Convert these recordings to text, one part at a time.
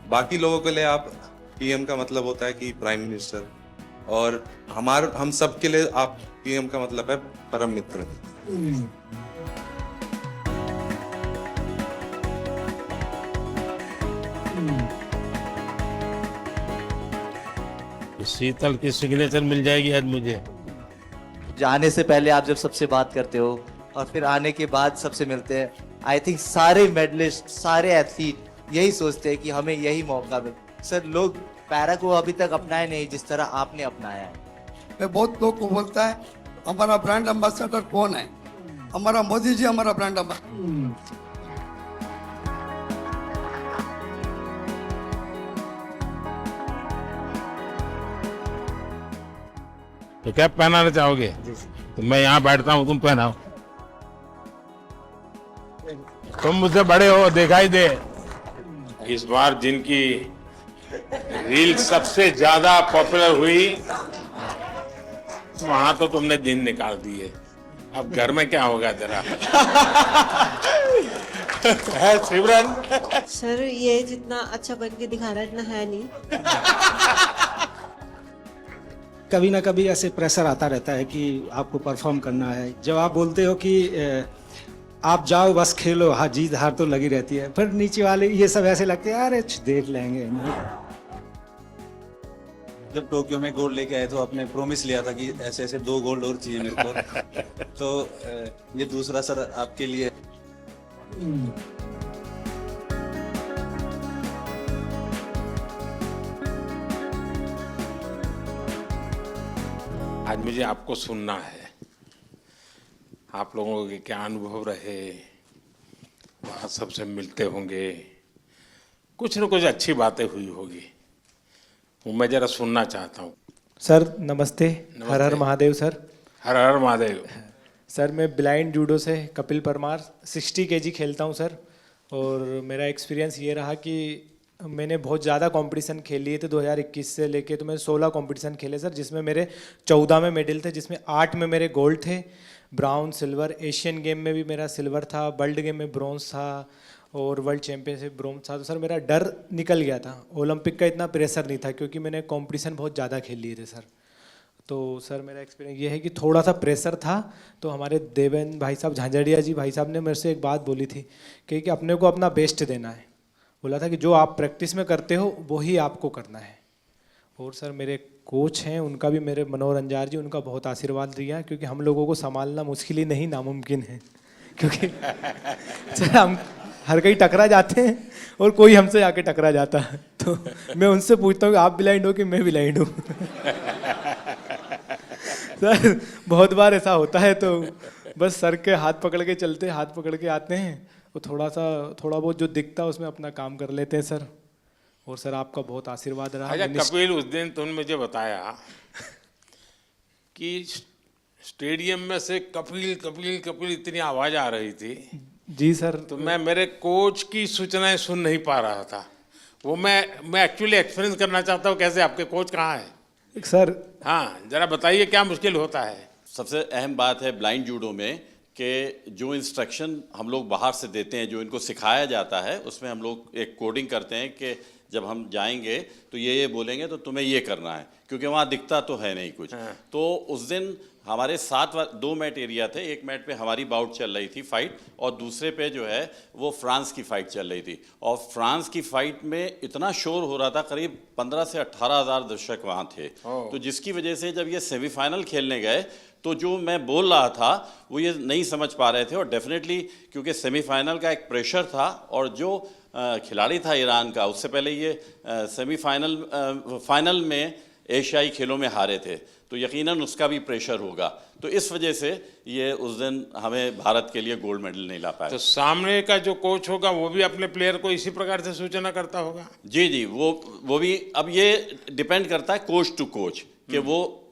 बाकी लोगों के लिए आप पीएम का मतलब होता है कि प्राइम मिनिस्टर, और हम सब के लिए आप पीएम का मतलब है परम मित्र। शीतल की सिग्नेचर मिल जाएगी आज मुझे। जाने से पहले आप जब सबसे बात करते हो और फिर आने के बाद सबसे मिलते हैं, आई थिंक सारे मेडलिस्ट, सारे एथलीट यही सोचते हैं कि हमें यही मौका मिले। सर, लोग पैरा को अभी तक अपनाए नहीं जिस तरह आपने अपनाया है। मैं बहुत लोग को बोलता है हमारा ब्रांड एम्बेसडर कौन है, हमारा मोदी जी हमारा ब्रांड एम्बेसडर। तो क्या पहनाना चाहोगे? तो मैं यहाँ बैठता हूँ, तुम पहनाओ। तुम मुझसे बड़े हो, दिखाई दे। इस बार जिनकी रील सबसे ज्यादा पॉपुलर हुई, वहां तो तुमने दिन निकाल दिए। अब घर में क्या होगा तेरा? है सिमरन? सर, ये जितना अच्छा बन के दिखा रहा है इतना है नहीं। कभी ना कभी ऐसे प्रेशर आता रहता है कि आपको परफॉर्म करना है। जब आप बोलते हो कि आप जाओ बस खेलो, हाँ जीत हार तो लगी रहती है, फिर नीचे वाले ये सब ऐसे लगते हैं अरे देख लेंगे। जब टोक्यो में गोल्ड लेके आए तो आपने प्रॉमिस लिया था कि ऐसे ऐसे 2 गोल्ड और चाहिए मेरे को। तो ये दूसरा सर आपके लिए। आज मुझे आपको सुनना है, आप लोगों के क्या अनुभव रहे, वहाँ सबसे मिलते होंगे, कुछ न कुछ अच्छी बातें हुई होगी, वो मैं जरा सुनना चाहता हूँ। सर नमस्ते। हर हर महादेव सर। हर हर महादेव। सर, मैं ब्लाइंड जूडो से कपिल परमार 60 केजी खेलता हूँ सर। और मेरा एक्सपीरियंस ये रहा कि मैंने बहुत ज़्यादा कंपटीशन खेल लिए थे 2021 से लेके, तो मैं 16 कंपटीशन खेले सर, जिसमें मेरे 14 में मेडल थे, जिसमें 8 में मेरे गोल्ड थे, ब्राउन, सिल्वर। एशियन गेम में भी मेरा सिल्वर था, वर्ल्ड गेम में ब्रॉन्ज था और वर्ल्ड चैंपियनशिप ब्रॉन्ज था। तो सर मेरा डर निकल गया था, ओलंपिक का इतना प्रेशर नहीं था क्योंकि मैंने कंपटीशन बहुत ज़्यादा खेल लिए थे सर। तो सर मेरा एक्सपीरियंस ये है कि थोड़ा सा प्रेशर था। तो हमारे देवेंद्र भाई साहब, झांझड़िया जी भाई साहब ने मेरे से एक बात बोली थी कि अपने को अपना बेस्ट देना है। बोला था कि जो आप प्रैक्टिस में करते हो वही आपको करना है। और सर मेरे कोच हैं, उनका भी, मेरे मनोहर अंजार जी, उनका बहुत आशीर्वाद दिया, क्योंकि हम लोगों को संभालना मुश्किल ही नहीं नामुमकिन है। क्योंकि सर हम हर कहीं टकरा जाते हैं और कोई हमसे आके टकरा जाता है। तो मैं उनसे पूछता हूँ कि आप ब्लाइंड हो कि मैं ब्लाइंड हूँ। सर बहुत बार ऐसा होता है, तो बस सर के हाथ पकड़ के चलते, हाथ पकड़ के आते हैं, वो थोड़ा बहुत जो दिखता है उसमें अपना काम कर लेते हैं सर। और सर आपका बहुत आशीर्वाद रहा। अच्छा कपिल, उस दिन तुमने मुझे बताया कि स्टेडियम में से कपिल कपिल कपिल इतनी आवाज आ रही थी। जी सर। तो मैं मेरे कोच की सूचनाएं सुन नहीं पा रहा था। वो मैं एक्चुअली एक्सपीरियंस करना चाहता हूँ, कैसे आपके कोच कहाँ है सर? हाँ जरा बताइए क्या मुश्किल होता है। सबसे अहम बात है ब्लाइंड जूडो में कि जो इंस्ट्रक्शन हम लोग बाहर से देते हैं, जो इनको सिखाया जाता है, उसमें हम लोग एक कोडिंग करते हैं कि जब हम जाएंगे तो ये बोलेंगे तो तुम्हें ये करना है, क्योंकि वहाँ दिखता तो है नहीं कुछ। तो उस दिन हमारे 2 मैट एरिया थे। एक मैट पे हमारी बाउट चल रही थी फाइट, और दूसरे पे जो है वो फ्रांस की फाइट चल रही थी। और फ्रांस की फाइट में इतना शोर हो रहा था, करीब 15 से 18 हज़ार दर्शक वहाँ थे। तो जिसकी वजह से जब ये सेमीफाइनल खेलने गए तो जो मैं बोल रहा था वो ये नहीं समझ पा रहे थे। और डेफिनेटली क्योंकि सेमीफाइनल का एक प्रेशर था, और जो खिलाड़ी था ईरान का, उससे पहले ये फाइनल में एशियाई खेलों में हारे थे, तो यकीनन उसका भी प्रेशर होगा। तो इस वजह से ये उस दिन हमें भारत के लिए गोल्ड मेडल नहीं ला पाया। तो सामने का जो कोच होगा वो भी अपने प्लेयर को इसी प्रकार से सूचना करता होगा? जी जी, वो भी। अब ये डिपेंड करता है कोच टू कोच कि वो,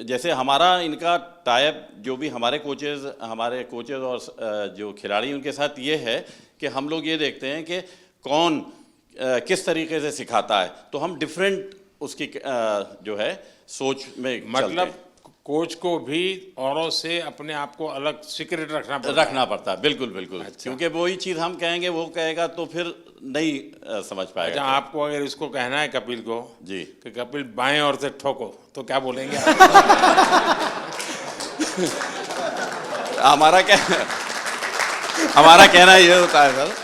जैसे हमारा इनका टाइप, जो भी हमारे कोचेज और जो खिलाड़ी उनके साथ ये है कि हम लोग ये देखते हैं कि कौन किस तरीके से सिखाता है, तो हम डिफरेंट उसकी जो है सोच में मतलब कोच को भी औरों से अपने आप को अलग सीक्रेट रखना पड़ता रखना पड़ता है, बिल्कुल बिल्कुल। क्योंकि वही चीज़ हम कहेंगे वो कहेगा तो फिर नहीं समझ अच्छा, पाएगा। आपको अगर इसको कहना है कपिल को जी। कि कपिल बाएं ओर से ठोको तो क्या बोलेंगे आप? हमारा कहना ये होता है सर,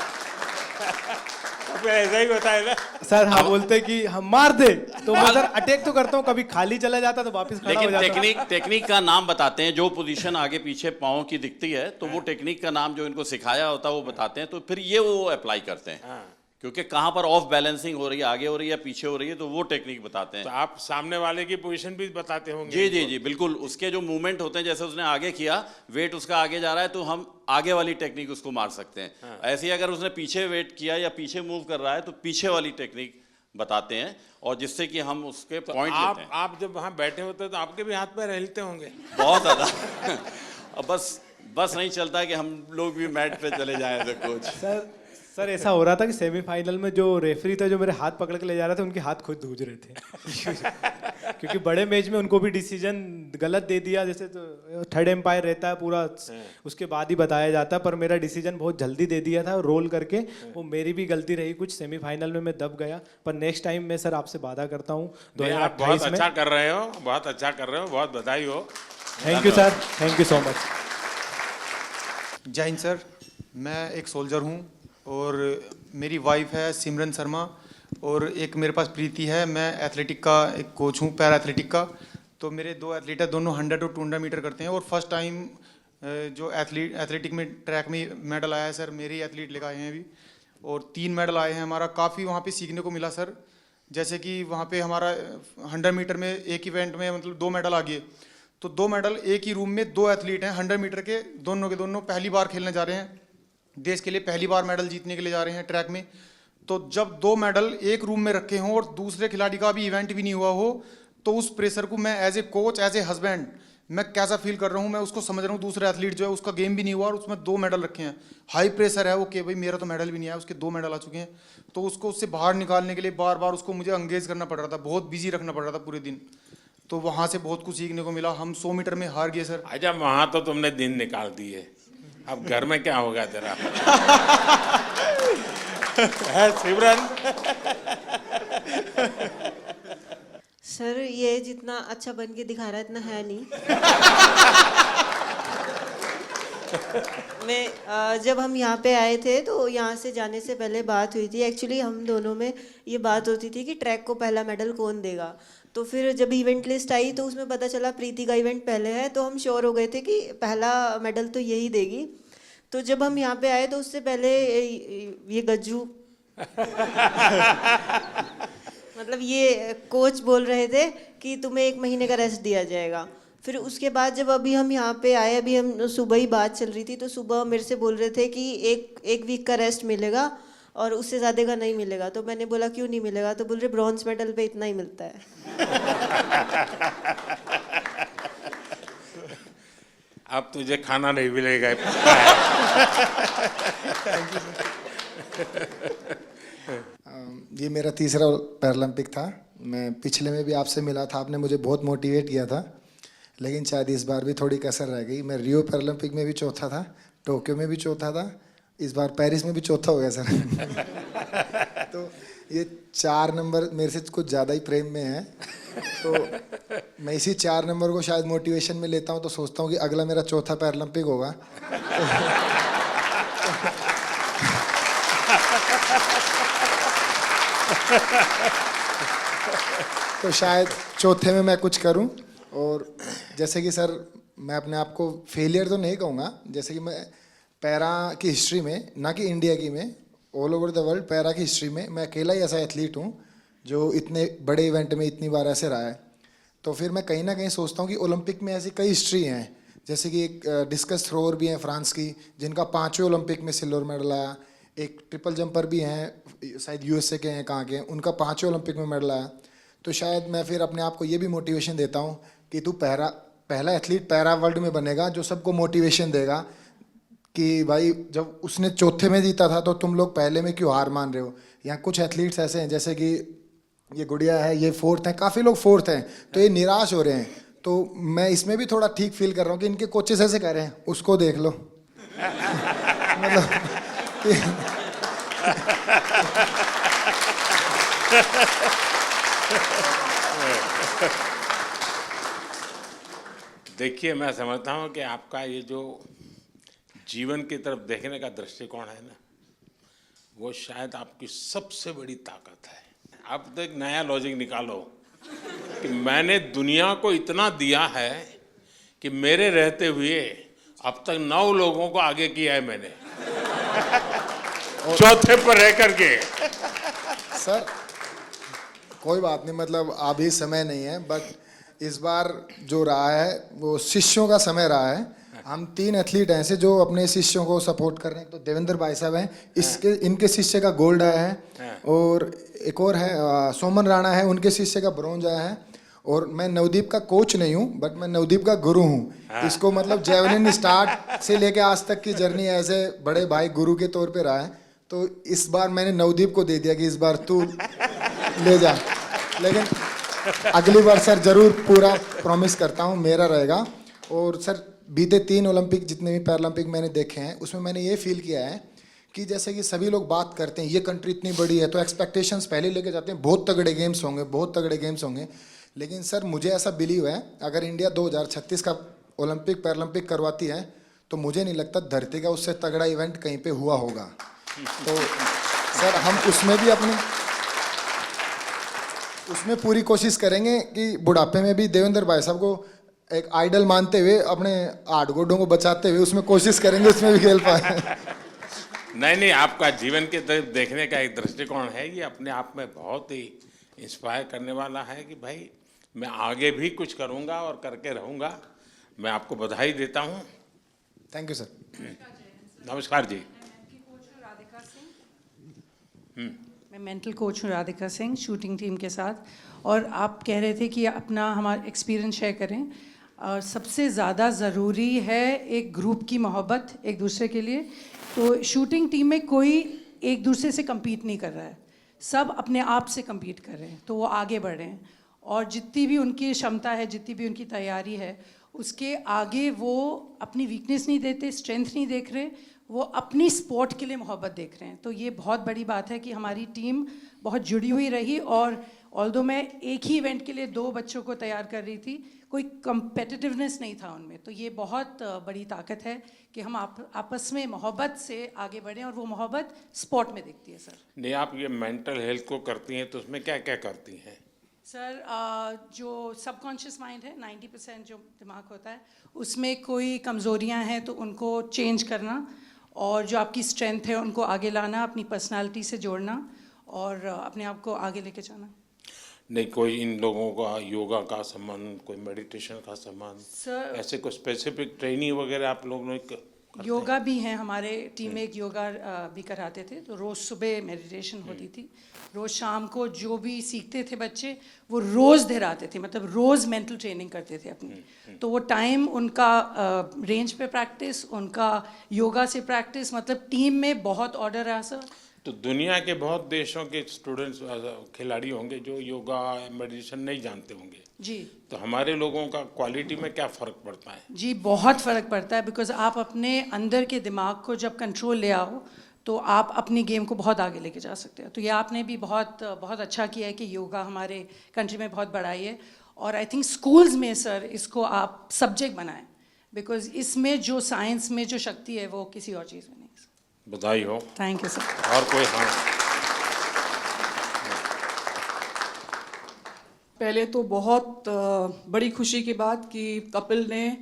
कपिल ऐसा ही होता है ना। सर हाँ बोलते कि हम मार दे, तो मैं सर अटैक तो करता हूँ, कभी खाली चला जाता तो वापस खड़ा हो लेकिन जाता। टेक्निक का नाम बताते हैं। जो पोजीशन आगे पीछे पाँव की दिखती है तो वो टेक्निक का नाम जो इनको सिखाया होता है वो बताते हैं, तो फिर ये वो अप्लाई करते हैं। क्योंकि कहाँ पर ऑफ बैलेंसिंग हो रही है, आगे हो रही है, पीछे हो रही है, तो वो टेक्निक बताते हैं। तो आप सामने वाले की पोजीशन भी बताते होंगे? जी जी जी बिल्कुल। उसके जो मूवमेंट होते हैं, जैसे उसने आगे किया, वेट उसका आगे जा रहा है तो हम आगे वाली टेक्निक उसको मार सकते हैं। ऐसे ही अगर उसने पीछे वेट किया या पीछे मूव कर रहा है तो पीछे वाली टेक्निक बताते हैं, और जिससे कि हम उसके पॉइंट लेते हैं। आप जब वहाँ बैठे होते हैं तो आपके भी हाथ पैर हिलते होंगे? बहुत ज़्यादा। अब बस नहीं चलता है कि हम लोग भी मैट पे चले जाएं तो कोच। सर ऐसा हो रहा था कि सेमीफाइनल में जो रेफरी था जो मेरे हाथ पकड़ के ले जा रहा था, उनके हाथ खुद धूज रहे थे। क्योंकि बड़े मैच में उनको भी डिसीजन गलत दे दिया, जैसे तो थर्ड एम्पायर रहता है पूरा, उसके बाद ही बताया जाता है, पर मेरा डिसीजन बहुत जल्दी दे दिया था रोल करके। वो मेरी भी गलती रही कुछ, सेमीफाइनल में मैं दब गया। पर नेक्स्ट टाइम मैं सर आपसे वादा करता हूँ आप 2028 बहुत में। अच्छा कर रहे हो, बहुत अच्छा कर रहे हो, बहुत बधाई हो। Thank you sir, thank you so much. जय हिंद सर, मैं एक सोल्जर हूँ और मेरी वाइफ है सिमरन शर्मा, और एक मेरे पास प्रीति है। मैं एथलेटिक का एक कोच हूँ, पैरा एथलेटिक का। तो मेरे दो एथलीट है, दोनों 100 और 200 मीटर करते हैं, और फर्स्ट टाइम जो एथलेटिक में ट्रैक में मेडल आया है सर, मेरे ही एथलीट लेकर आए हैं अभी, और 3 मेडल आए हैं। हमारा काफ़ी वहाँ पे सीखने को मिला सर। जैसे कि वहाँ पे हमारा 100 मीटर में एक इवेंट में मतलब 2 मेडल आ गए, तो 2 मेडल एक ही रूम में 2 एथलीट हैं 100 मीटर के, दोनों के दोनों पहली बार खेलने जा रहे हैं, देश के लिए पहली बार मेडल जीतने के लिए जा रहे हैं ट्रैक में। तो जब 2 मेडल एक रूम में रखे हों और दूसरे खिलाड़ी का भी इवेंट भी नहीं हुआ हो, तो उस प्रेशर को मैं as a coach, as a husband, मैं कैसा फील कर रहा हूँ, मैं उसको समझ रहा हूँ। दूसरा एथलीट जो है उसका गेम भी नहीं हुआ और उसमें 2 मेडल रखे हैं, हाई प्रेशर है वो कि भाई मेरा तो मेडल भी नहीं आया, उसके 2 मेडल आ चुके हैं। तो उसको उससे बाहर निकालने के लिए बार बार उसको मुझे एंगेज करना पड़ रहा था, बहुत बिजी रखना पड़ रहा था पूरे दिन। तो वहाँ से बहुत कुछ सीखने को मिला। हम 100 मीटर में हार गए सर। अच्छा, वहाँ तो तुमने दिन निकाल दिए, अब घर में क्या होगा तेरा? है सिमरन? सर ये जितना अच्छा बन के दिखा रहा है इतना है नहीं। मैं जब हम यहाँ पे आए थे तो यहाँ से जाने से पहले बात हुई थी, एक्चुअली हम दोनों में ये बात होती थी कि ट्रैक को पहला मेडल कौन देगा। तो फिर जब इवेंट लिस्ट आई तो उसमें पता चला प्रीति का इवेंट पहले है, तो हम श्योर हो गए थे कि पहला मेडल तो यही देगी। तो जब हम यहाँ पे आए तो उससे पहले ये गज्जू मतलब ये कोच बोल रहे थे कि तुम्हें 1 महीने का रेस्ट दिया जाएगा। फिर उसके बाद जब अभी हम यहाँ पे आए, अभी हम सुबह ही बात चल रही थी, तो सुबह मेरे से बोल रहे थे कि एक वीक का रेस्ट मिलेगा और उससे ज़्यादा का नहीं मिलेगा। तो मैंने बोला क्यों नहीं मिलेगा, तो बोल रहे ब्रॉन्ज मेडल पे इतना ही मिलता है। अब तुझे खाना नहीं मिलेगा। ये मेरा तीसरा पैरालंपिक था। मैं पिछले में भी आपसे मिला था, आपने मुझे बहुत मोटिवेट किया था, लेकिन शायद इस बार भी थोड़ी कसर रह गई। मैं रियो पैरालंपिक में भी चौथा था, टोक्यो में भी चौथा था, इस बार पेरिस में भी चौथा हो गया सर। तो ये 4 नंबर मेरे से कुछ ज़्यादा ही प्रेम में है, तो मैं इसी 4 नंबर को शायद मोटिवेशन में लेता हूँ। तो सोचता हूँ कि अगला मेरा चौथा पैरालंपिक होगा। तो शायद चौथे में मैं कुछ करूं। और जैसे कि सर मैं अपने आप को फेलियर तो नहीं कहूँगा, जैसे कि मैं पैरा की हिस्ट्री में, ना कि इंडिया की में, all over the world para की हिस्ट्री में मैं अकेला ही ऐसा एथलीट हूँ जो इतने बड़े इवेंट में इतनी बार ऐसे रहा है। तो फिर मैं कहीं ना कहीं सोचता हूँ कि ओलंपिक में ऐसी कई हिस्ट्री हैं, जैसे कि एक डिस्कस थ्रोअर भी हैं फ्रांस की, जिनका 5वें ओलंपिक में सिल्वर मेडल आया। एक ट्रिपल जंपर भी हैं, शायद यूएसए के हैं, कहाँ के हैं, उनका 5वें ओलंपिक में मेडल आया। तो शायद मैं फिर अपने आप को ये भी मोटिवेशन देता हूँ कि तू पहला एथलीट पैरा वर्ल्ड में बनेगा जो सबको मोटिवेशन देगा कि भाई जब उसने चौथे में जीता था तो तुम लोग पहले में क्यों हार मान रहे हो। यहाँ कुछ एथलीट्स ऐसे हैं, जैसे कि ये गुड़िया है, ये 4th हैं, काफ़ी लोग 4th हैं, तो ये निराश हो रहे हैं। तो मैं इसमें भी थोड़ा ठीक फील कर रहा हूँ कि इनके कोचेस ऐसे कह रहे हैं, उसको देख लो। मतलब देखिए, मैं समझता हूँ कि आपका ये जो जीवन की तरफ देखने का दृष्टिकोण है ना, वो शायद आपकी सबसे बड़ी ताकत है। आप तो एक नया लॉजिक निकालो कि मैंने दुनिया को इतना दिया है कि मेरे रहते हुए अब तक 9 लोगों को आगे किया है मैंने, चौथे पर रह करके। सर कोई बात नहीं, मतलब अभी समय नहीं है, बट इस बार जो रहा है वो शिष्यों का समय रहा है। हम 3 एथलीट हैं ऐसे जो अपने शिष्यों को सपोर्ट कर रहे हैं। तो देवेंद्र भाई साहब हैं, इनके शिष्य का गोल्ड आया है, और एक और है सोमन राणा है, उनके शिष्य का ब्रॉन्ज आया है। और मैं नवदीप का कोच नहीं हूँ, बट मैं नवदीप का गुरु हूँ। इसको मतलब जेवलिन स्टार्ट से लेके आज तक की जर्नी ऐसे बड़े भाई गुरु के तौर पे रहा है। तो इस बार मैंने नवदीप को दे दिया कि इस बार तू ले जा, लेकिन अगली बार सर जरूर पूरा प्रॉमिस करता हूँ मेरा रहेगा। और सर बीते 3 ओलंपिक जितने भी पैरालंपिक मैंने देखे हैं, उसमें मैंने ये फील किया है कि जैसे कि सभी लोग बात करते हैं ये कंट्री इतनी बड़ी है तो एक्सपेक्टेशंस पहले लेके जाते हैं, बहुत तगड़े गेम्स होंगे, बहुत तगड़े गेम्स होंगे। लेकिन सर मुझे ऐसा बिलीव है, अगर इंडिया 2036 का ओलंपिक पैरालंपिक करवाती है तो मुझे नहीं लगता धरती का उससे तगड़ा इवेंट कहीं पे हुआ होगा। तो सर हम उसमें पूरी कोशिश करेंगे कि बुढ़ापे में भी देवेंद्र भाई साहब को एक आइडल मानते हुए, अपने 8 गोडों को बचाते हुए उसमें कोशिश करेंगे उसमें भी खेल पाए। नहीं, आपका जीवन के तरफ देखने का एक दृष्टिकोण है, ये अपने आप में बहुत ही इंस्पायर करने वाला है कि भाई मैं आगे भी कुछ करूंगा और करके रहूंगा। मैं आपको बधाई देता हूं। Thank you sir. नमस्कार जी। मैं मेंटल कोच हूँ राधिका सिंह, शूटिंग टीम के साथ। और आप कह रहे थे कि अपना हमारा एक्सपीरियंस शेयर करें। और सबसे ज़्यादा ज़रूरी है एक ग्रुप की मोहब्बत एक दूसरे के लिए। तो शूटिंग टीम में कोई एक दूसरे से compete नहीं कर रहा है, सब अपने आप से compete कर रहे हैं, तो वो आगे बढ़ रहे हैं। और जितनी भी उनकी क्षमता है, जितनी भी उनकी तैयारी है, उसके आगे वो अपनी वीकनेस नहीं देते, स्ट्रेंथ नहीं देख रहे, वो अपनी स्पोर्ट के लिए मोहब्बत देख रहे हैं। तो ये बहुत बड़ी बात है कि हमारी टीम बहुत जुड़ी हुई रही। और ऑल्दो मैं एक ही इवेंट के लिए 2 बच्चों को तैयार कर रही थी, कोई कंपेटिटिवनेस नहीं था उनमें। तो ये बहुत बड़ी ताकत है कि हम आपस में मोहब्बत से आगे बढ़ें, और वो मोहब्बत स्पोर्ट में दिखती है। सर नहीं, आप ये मेंटल हेल्थ को करती हैं तो उसमें क्या क्या करती हैं? सर जो सबकॉन्शियस माइंड है, 90% जो दिमाग होता है, उसमें कोई कमज़ोरियां हैं तो उनको चेंज करना, और जो आपकी स्ट्रेंथ है उनको आगे लाना, अपनी पर्सनालिटी से जोड़ना और अपने आप को आगे लेके जाना। नहीं, कोई इन लोगों का योगा का संबंध, कोई मेडिटेशन का संबंध, सर ऐसे कोई स्पेसिफिक ट्रेनिंग वगैरह आप लोगों ने योगा भी हैं हमारे टीम में, एक योगा भी कराते थे। तो रोज़ सुबह मेडिटेशन होती थी, रोज़ शाम को जो भी सीखते थे बच्चे वो रोज़ दोहराते थे, मतलब रोज़ मेंटल ट्रेनिंग करते थे अपनी। तो वो टाइम उनका रेंज पे प्रैक्टिस, उनका योगा से प्रैक्टिस, मतलब टीम में बहुत ऑर्डर रहा सर। तो दुनिया के बहुत देशों के स्टूडेंट्स खिलाड़ी होंगे जो योगा मेडिटेशन नहीं जानते होंगे जी। तो हमारे लोगों का क्वालिटी में क्या फ़र्क पड़ता है? जी बहुत फ़र्क पड़ता है, बिकॉज आप अपने अंदर के दिमाग को जब कंट्रोल ले आओ तो आप अपनी गेम को बहुत आगे लेके जा सकते हो। तो ये आपने भी बहुत अच्छा किया है कि योगा हमारे कंट्री में बहुत बढ़ाई है। और आई थिंक स्कूल्स में सर इसको आप सब्जेक्ट बनाएं, बिकॉज इसमें जो साइंस में जो शक्ति है वो किसी और चीज़ में नहीं। बधाई हो। Thank you sir. और कोई? हाँ, पहले तो बहुत बड़ी खुशी की बात कि कपिल ने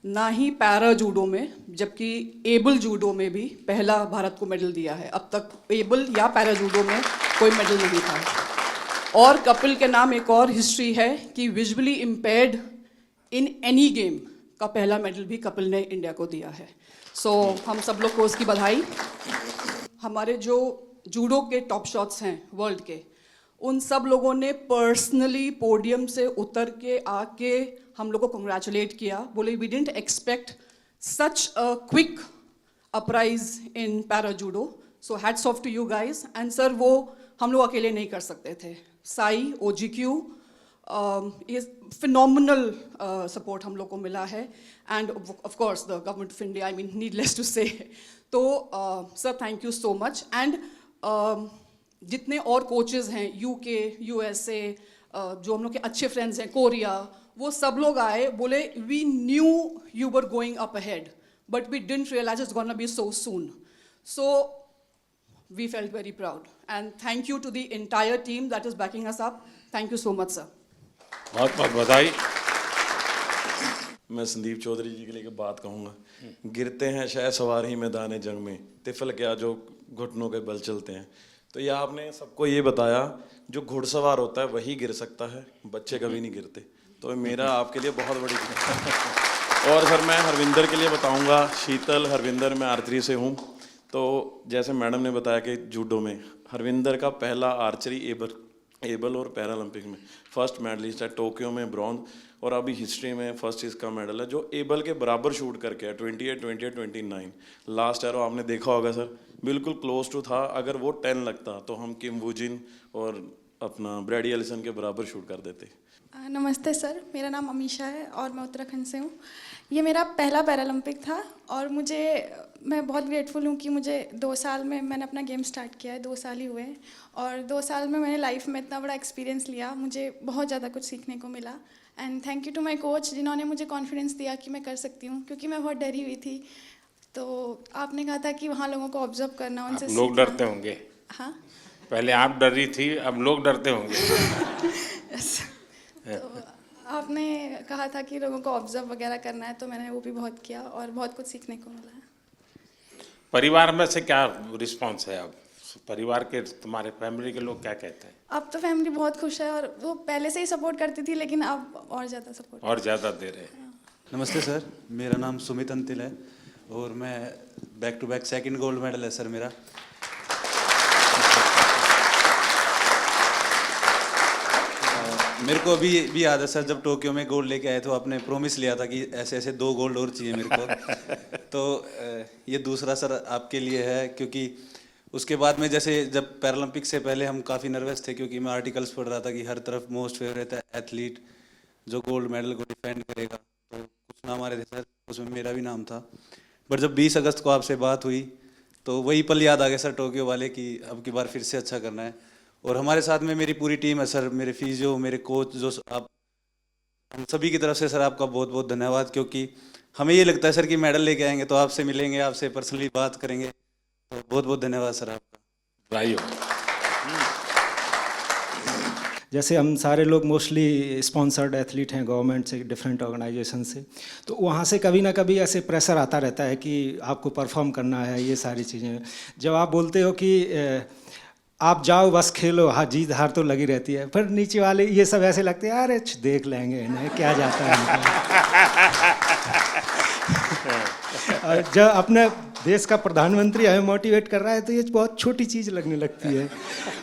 ना ही पैरा जूडो में जबकि एबल जूडो में भी पहला भारत को मेडल दिया है। अब तक एबल या पैरा जूडो में कोई मेडल नहीं था। और कपिल के नाम एक और हिस्ट्री है कि visually impaired in any game का पहला मेडल भी कपिल ने इंडिया को दिया है। सो हम सब लोग को उसकी बधाई। हमारे जो जूडो के टॉप शॉट्स हैं वर्ल्ड के, उन सब लोगों ने पर्सनली पोडियम से उतर के आके हम लोग को कंग्रेचुलेट किया, बोले we didn't expect such a quick uprise in para judo, so hats off to you guys. And sir वो हम लोग अकेले नहीं कर सकते थे। साई, OGQ, ये फिनोमिनल सपोर्ट हम लोग को मिला है and of course the government of India, I mean needless to say. तो sir thank you so much. And जितने और कोचेज़ हैं यूके, यूएसए, जो हम लोग के अच्छे फ्रेंड्स हैं, कोरिया, वो सब लोग आए, बोले we knew you were going up ahead but we didn't realise it's gonna be so soon. So we felt very proud and thank you to the entire team that is backing us up. Thank you so much sir. बहुत बहुत बधाई। मैं संदीप चौधरी जी के लिए बात कहूँगा। गिरते हैं शायद सवार ही मैदान जंग में, तिफल क्या जो घुटनों के बल चलते हैं। तो ये आपने सबको ये बताया जो घुड़सवार होता है वही गिर सकता है, बच्चे कभी नहीं गिरते। तो मेरा आपके लिए बहुत बड़ी और सर मैं हरविंदर के लिए बताऊँगा। शीतल, हरविंदर, मैं आर्चरी से हूँ। तो जैसे मैडम ने बताया कि जूडो में हरविंदर का पहला आर्चरी एबल और पैरालंपिक में फर्स्ट मेडलिस्ट है, टोक्यो में ब्रॉन्ज, और अभी हिस्ट्री में फर्स्ट इसका मेडल है जो एबल के बराबर शूट करके है 28, 28, 29। लास्ट एरो आपने देखा होगा सर, बिल्कुल क्लोज टू था। अगर वो 10 लगता तो हम किम वूजिन और अपना ब्रैडी एलिसन के बराबर शूट कर देते। नमस्ते सर, मेरा नाम अमीशा है और मैं उत्तराखंड से हूँ। ये मेरा पहला पैरालंपिक था और मैं बहुत ग्रेटफुल हूँ कि मुझे 2 साल में मैंने अपना गेम स्टार्ट किया है, 2 साल ही हुए हैं और 2 साल में मैंने लाइफ में इतना बड़ा एक्सपीरियंस लिया, मुझे बहुत ज़्यादा कुछ सीखने को मिला। And thank you to my coach जिन्होंने मुझे कॉन्फिडेंस दिया कि मैं कर सकती हूँ, क्योंकि मैं बहुत डरी हुई थी। तो आपने कहा था कि वहाँ लोगों को ऑब्जर्व करना, उनसे लोग डरते होंगे। हाँ, पहले आप डर रही थी, अब लोग डरते होंगे। तो आपने कहा था कि लोगों को ऑब्जर्व वगैरह करना है, तो मैंने वो भी बहुत किया और बहुत कुछ सीखने को मिला है। परिवार में से क्या रिस्पांस है अब? परिवार के, तुम्हारे फैमिली के लोग क्या कहते हैं? अब तो फैमिली बहुत खुश है और वो पहले से ही सपोर्ट करती थी, लेकिन अब और ज़्यादा सपोर्ट, और ज़्यादा दे रहे हैं। नमस्ते सर, मेरा नाम सुमित अंतिल है और मैं back to back second gold medal है सर मेरा। मेरे को अभी याद है सर, जब टोक्यो में गोल्ड लेके आए तो आपने प्रॉमिस लिया था कि ऐसे ऐसे 2 गोल्ड और चाहिए मेरे को। तो ये दूसरा सर आपके लिए है, क्योंकि उसके बाद में जैसे जब पैरालंपिक से पहले हम काफ़ी नर्वस थे, क्योंकि मैं आर्टिकल्स पढ़ रहा था कि हर तरफ मोस्ट फेवरेट एथलीट जो गोल्ड मेडल को डिफेंड करेगा, तो कुछ नाम आ रहे थे सर, उसमें मेरा भी नाम था। बट जब 20 अगस्त को आपसे बात हुई तो वही पल याद आ गया सर टोक्यो वाले, कि अब की बार फिर से अच्छा करना है। और हमारे साथ में मेरी पूरी टीम है सर, मेरे फिजियो, मेरे कोच, जो आप, हम सभी की तरफ से सर आपका बहुत बहुत धन्यवाद। क्योंकि हमें ये लगता है सर कि मेडल लेके आएंगे तो आपसे मिलेंगे, आपसे पर्सनली बात करेंगे, तो बहुत बहुत धन्यवाद सर आपका। भाइयों, जैसे हम सारे लोग मोस्टली स्पॉन्सर्ड एथलीट हैं गवर्नमेंट से, डिफरेंट ऑर्गेनाइजेशन से, तो वहाँ से कभी ना कभी ऐसे प्रेशर आता रहता है कि आपको परफॉर्म करना है, ये सारी चीज़ें। जब आप बोलते हो कि आप जाओ बस खेलो, हाँ जीत हार तो लगी रहती है, पर नीचे वाले ये सब ऐसे लगते हैं अरे देख लेंगे इन्हें, क्या जाता है। और जब अपने देश का प्रधानमंत्री हमें मोटिवेट कर रहा है तो ये बहुत छोटी चीज़ लगने लगती है।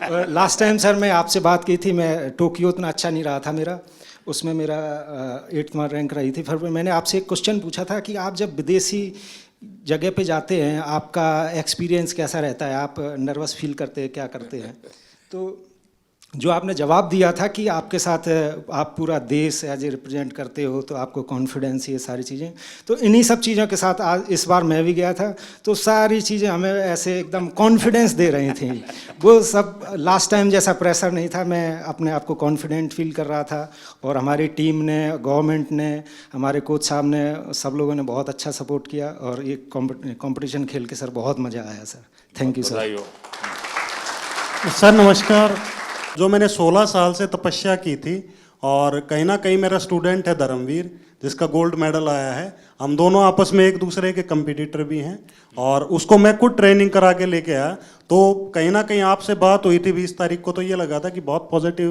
और लास्ट टाइम सर मैं आपसे बात की थी, मैं टोक्यो उतना अच्छा नहीं रहा था मेरा, उसमें मेरा 8वां रैंक रही थी। फिर मैंने आपसे एक क्वेश्चन पूछा था कि आप जब विदेशी जगह पे जाते हैं आपका एक्सपीरियंस कैसा रहता है, आप नर्वस फील करते हैं, क्या करते हैं? तो जो आपने जवाब दिया था कि आपके साथ आप पूरा देश एज ए रिप्रेजेंट करते हो तो आपको कॉन्फिडेंस, ये सारी चीज़ें, तो इन्हीं सब चीज़ों के साथ आज इस बार मैं भी गया था, तो सारी चीज़ें हमें ऐसे एकदम कॉन्फिडेंस दे रही थी। वो सब लास्ट टाइम जैसा प्रेशर नहीं था, मैं अपने आप को कॉन्फिडेंट फील कर रहा था। और हमारी टीम ने, गवर्नमेंट ने, हमारे कोच साहब ने, सब लोगों ने बहुत अच्छा सपोर्ट किया और ये कॉम्पिटिशन खेल के सर बहुत मज़ा आया sir. Thank you sir. Sir नमस्कार। जो मैंने 16 साल से तपस्या की थी और कहीं ना कहीं मेरा स्टूडेंट है धर्मवीर, जिसका गोल्ड मेडल आया है। हम दोनों आपस में एक दूसरे के कंपटीटर भी हैं और उसको मैं खुद ट्रेनिंग करा के लेके आया। तो कहीं ना कहीं आपसे बात हुई थी 20 तारीख को, तो ये लगा था कि बहुत पॉजिटिव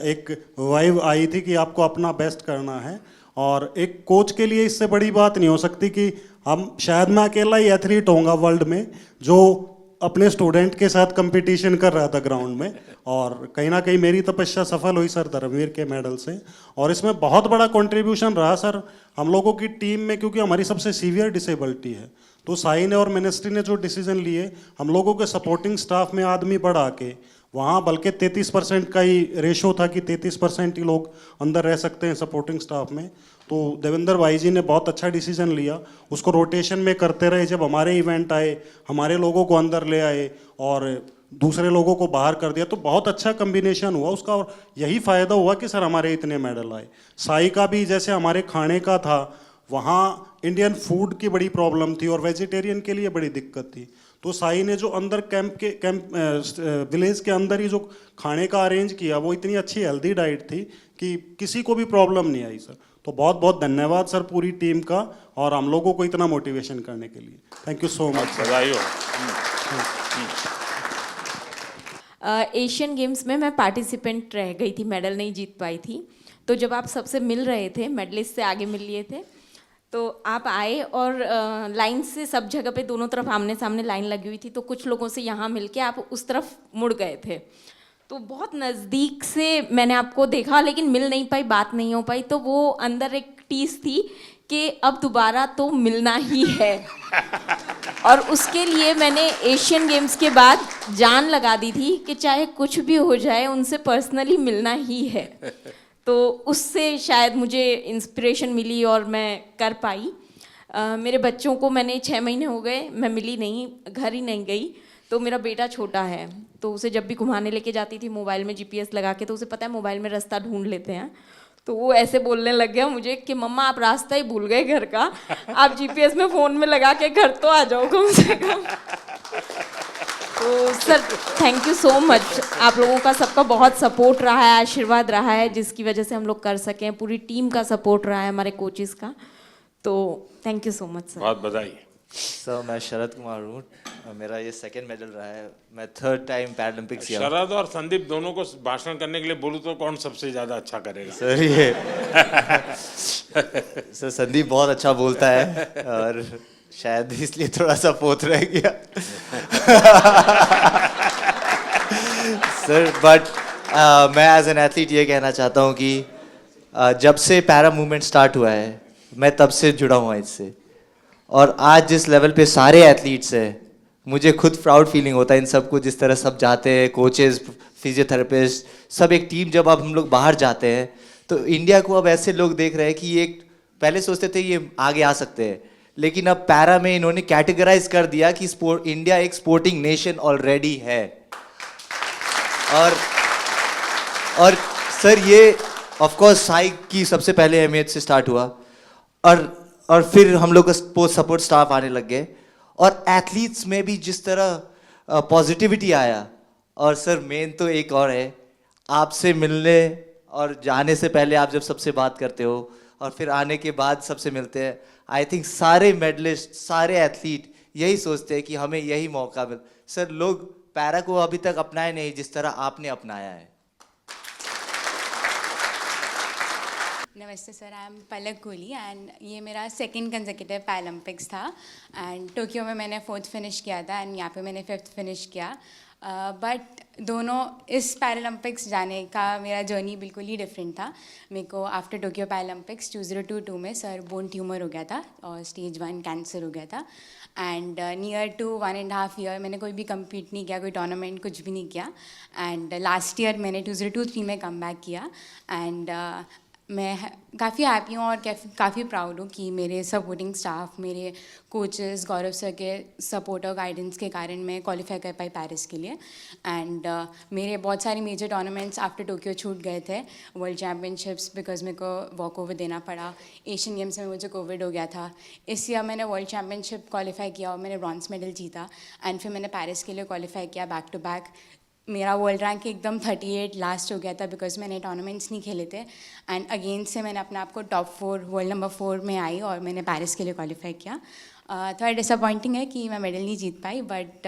एक वाइब आई थी कि आपको अपना बेस्ट करना है। और एक कोच के लिए इससे बड़ी बात नहीं हो सकती कि हम, शायद मैं अकेला ही एथलीट होऊंगा वर्ल्ड में जो अपने स्टूडेंट के साथ कंपटीशन कर रहा था ग्राउंड में। और कहीं ना कहीं मेरी तपस्या सफल हुई सर धर्मवीर के मेडल से। और इसमें बहुत बड़ा कंट्रीब्यूशन रहा सर हम लोगों की टीम में, क्योंकि हमारी सबसे सीवियर डिसेबिलिटी है। तो साई ने और मिनिस्ट्री ने जो डिसीजन लिए, हम लोगों के सपोर्टिंग स्टाफ में आदमी बढ़ा के वहाँ बल्कि 33% का ही रेशो था कि 33% ही लोग अंदर रह सकते हैं सपोर्टिंग स्टाफ में। तो देवेंद्र भाई जी ने बहुत अच्छा डिसीजन लिया, उसको रोटेशन में करते रहे। जब हमारे इवेंट आए, हमारे लोगों को अंदर ले आए और दूसरे लोगों को बाहर कर दिया, तो बहुत अच्छा कम्बिनेशन हुआ उसका। और यही फ़ायदा हुआ कि सर हमारे इतने मेडल आए। साई का भी जैसे हमारे खाने का था, वहाँ इंडियन फूड की बड़ी प्रॉब्लम थी और वेजिटेरियन के लिए बड़ी दिक्कत थी। तो साई ने जो अंदर विलेज के अंदर ही जो खाने का अरेंज किया, वो इतनी अच्छी हेल्दी डाइट थी कि किसी को भी प्रॉब्लम नहीं आई सर। तो बहुत बहुत धन्यवाद सर पूरी टीम का, और हम लोगों को इतना मोटिवेशन करने के लिए। Thank you so much. बधाई हो। एशियन गेम्स में मैं पार्टिसिपेंट रह गई थी, मेडल नहीं जीत पाई थी। तो जब आप सबसे मिल रहे थे, मेडलिस्ट से आगे मिल लिए थे, तो आप आए और लाइन से सब जगह पे दोनों तरफ आमने सामने लाइन लगी हुई थी। तो कुछ लोगों से यहाँ मिलके आप उस तरफ मुड़ गए थे। तो बहुत नज़दीक से मैंने आपको देखा, लेकिन मिल नहीं पाई, बात नहीं हो पाई। तो वो अंदर एक टीस थी कि अब दोबारा तो मिलना ही है। और उसके लिए मैंने एशियन गेम्स के बाद जान लगा दी थी कि चाहे कुछ भी हो जाए, उनसे पर्सनली मिलना ही है। तो उससे शायद मुझे इंस्पिरेशन मिली और मैं कर पाई। मेरे बच्चों को मैंने 6 महीने हो गए, मैं मिली नहीं, घर ही नहीं गई। तो मेरा बेटा छोटा है, तो उसे जब भी घुमाने लेके जाती थी मोबाइल में GPS लगा के, तो उसे पता है मोबाइल में रास्ता ढूंढ लेते हैं। तो वो ऐसे बोलने लग गया मुझे कि मम्मा आप रास्ता ही भूल गए घर का, आप GPS में फ़ोन में लगा के घर तो आ जाओ कम से कम। तो sir thank you so much, आप लोगों का सबका बहुत सपोर्ट रहा है, आशीर्वाद रहा है, जिसकी वजह से हम लोग कर सकें। पूरी टीम का सपोर्ट रहा है, हमारे कोचेस का। तो thank you so much sir. बहुत बधाई। सर मैं शरद कुमार हूँ, मेरा ये 2nd मेडल रहा है। मैं 3rd टाइम पैरालंपिक्स किया। शरद और संदीप दोनों को भाषण करने के लिए बोलूँ तो कौन सबसे ज़्यादा अच्छा करेगा? सर ये सर संदीप बहुत अच्छा बोलता है और शायद इसलिए थोड़ा सा पोत रह गया। सर बट मैं एज एन एथलीट ये कहना चाहता हूँ कि जब से पैरा मूवमेंट स्टार्ट हुआ है, मैं तब से जुड़ा हुआ इससे। और आज जिस लेवल पे सारे एथलीट्स हैं, मुझे खुद प्राउड फीलिंग होता है इन सबको, जिस तरह सब जाते हैं, कोचेस, फिजियोथेरेपिस्ट, सब एक टीम। जब अब हम लोग बाहर जाते हैं तो इंडिया को अब ऐसे लोग देख रहे हैं कि ये पहले सोचते थे ये आगे आ सकते हैं, लेकिन अब पैरा में इन्होंने कैटेगराइज कर दिया कि इंडिया एक स्पोर्टिंग नेशन ऑलरेडी है। और सर ये ऑफ कोर्स साई की सबसे पहले अहमियत से स्टार्ट हुआ, और फिर हम लोग का सपोर्ट स्टाफ आने लग गए, और एथलीट्स में भी जिस तरह पॉजिटिविटी आया। और सर मेन तो एक और है, आपसे मिलने और जाने से पहले आप जब सबसे बात करते हो और फिर आने के बाद सबसे मिलते हैं, आई थिंक सारे मेडलिस्ट, सारे एथलीट यही सोचते हैं कि हमें यही मौका मिल। सर लोग पैरा को अभी तक अपनाए नहीं जिस तरह आपने अपनाया है। नमस्ते sir, I am Palak Kohli and ये मेरा 2nd कंसेक्यूटिव पैरालंपिक्स था। एंड टोक्यो में मैंने 4th फिनिश किया था एंड यहाँ पे मैंने 5th फिनिश किया। बट दोनों इस पैरालंपिक्स जाने का मेरा जर्नी बिल्कुल ही डिफरेंट था। मेरे को आफ्टर टोक्यो पैरालंपिक्स 2022 में सर बोन ट्यूमर हो गया था और स्टेज 1 कैंसर हो गया था। एंड नियर टू 1.5 ईयर मैंने कोई भी कम्पीट नहीं किया, कोई टूर्नामेंट कुछ भी नहीं किया। एंड लास्ट ईयर मैंने 2023 में कम बैक किया। एंड मैं काफ़ी हैप्पी हूँ और काफ़ी प्राउड हूँ कि मेरे सपोर्टिंग स्टाफ, मेरे कोचेस, गौरव सर के सपोर्ट और गाइडेंस के कारण मैं क्वालिफाई कर पाई पेरिस के लिए। एंड मेरे बहुत सारे मेजर टूर्नामेंट्स आफ्टर टोक्यो छूट गए थे। वर्ल्ड चैम्पियनशिप्स बिकॉज मेरे को वॉक ओवर देना पड़ा, एशियन गेम्स में मुझे कोविड हो गया था। इस ईयर मैंने वर्ल्ड चैम्पियनशिप क्वालिफाई किया और मैंने ब्रॉन्ज मेडल जीता। एंड फिर मैंने पेरिस के लिए क्वालिफाई किया बैक टू बैक। मेरा वर्ल्ड रैंक एकदम 38 लास्ट हो गया था बिकॉज मैंने टूर्नामेंट्स नहीं खेले थे। एंड अगेन से मैंने अपने आप को टॉप 4 वर्ल्ड नंबर 4 में आई और मैंने पेरिस के लिए क्वालिफाई किया। थोड़ा डिसअपॉइंटिंग है कि मैं मेडल नहीं जीत पाई, बट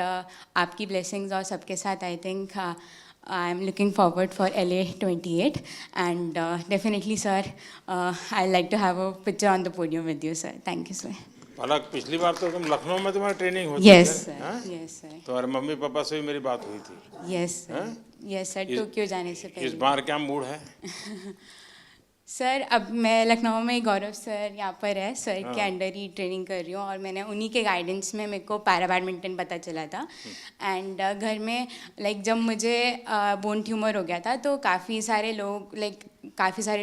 आपकी ब्लेसिंग्स और सबके साथ I think I am looking forward for LA 28 and definitely sir I like to have a picture on the podium with you sir. Thank you sir. Palak, पिछली बार तो तुम लखनऊ में तुम्हारी ट्रेनिंग होती Yes, sir. Yes, sir. तो और mummy papa से भी मेरी बात हुई थी। Yes sir, yes sir, Tokyo जाने से पहले। इस बार क्या मूड है? सर अब मैं लखनऊ में गौरव सर यहाँ पर है, सर के अंडर ही ट्रेनिंग कर रही हूँ और मैंने उन्हीं के गाइडेंस में मेरे को पैरा बैडमिंटन पता चला था। एंड घर में लाइक जब मुझे बोन ट्यूमर हो गया था तो काफ़ी सारे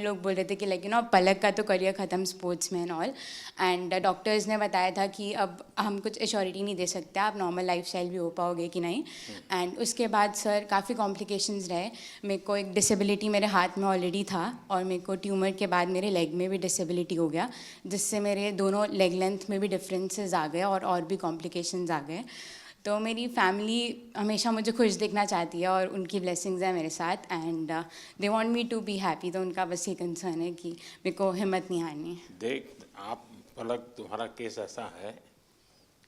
लोग बोल रहे थे कि लाइक यू नो पलक का तो करियर ख़त्म स्पोर्ट्स में एंड ऑल। एंड डॉक्टर्स ने बताया था कि अब हम कुछ एश्योरिटी नहीं दे सकते आप नॉर्मल लाइफस्टाइल भी हो पाओगे कि नहीं। एंड उसके बाद सर काफ़ी कॉम्प्लिकेशंस रहे। मेरे को एक डिसेबिलिटी मेरे हाथ में ऑलरेडी था और मेरे को ट्यूमर के बाद मेरे लेग में भी डिसेबिलिटी हो गया, जिससे मेरे दोनों लेग लेंथ में भी डिफरेंसेस आ गए और भी कॉम्प्लिकेशंस आ गए। तो मेरी फैमिली हमेशा मुझे खुश देखना चाहती है और उनकी ब्लेसिंग्स हैं मेरे साथ and they want me to be happy. तो उनका बस ये कंसर्न है कि मेरे को हिम्मत नहीं हारनी। देख आप पलक, तुम्हारा केस ऐसा है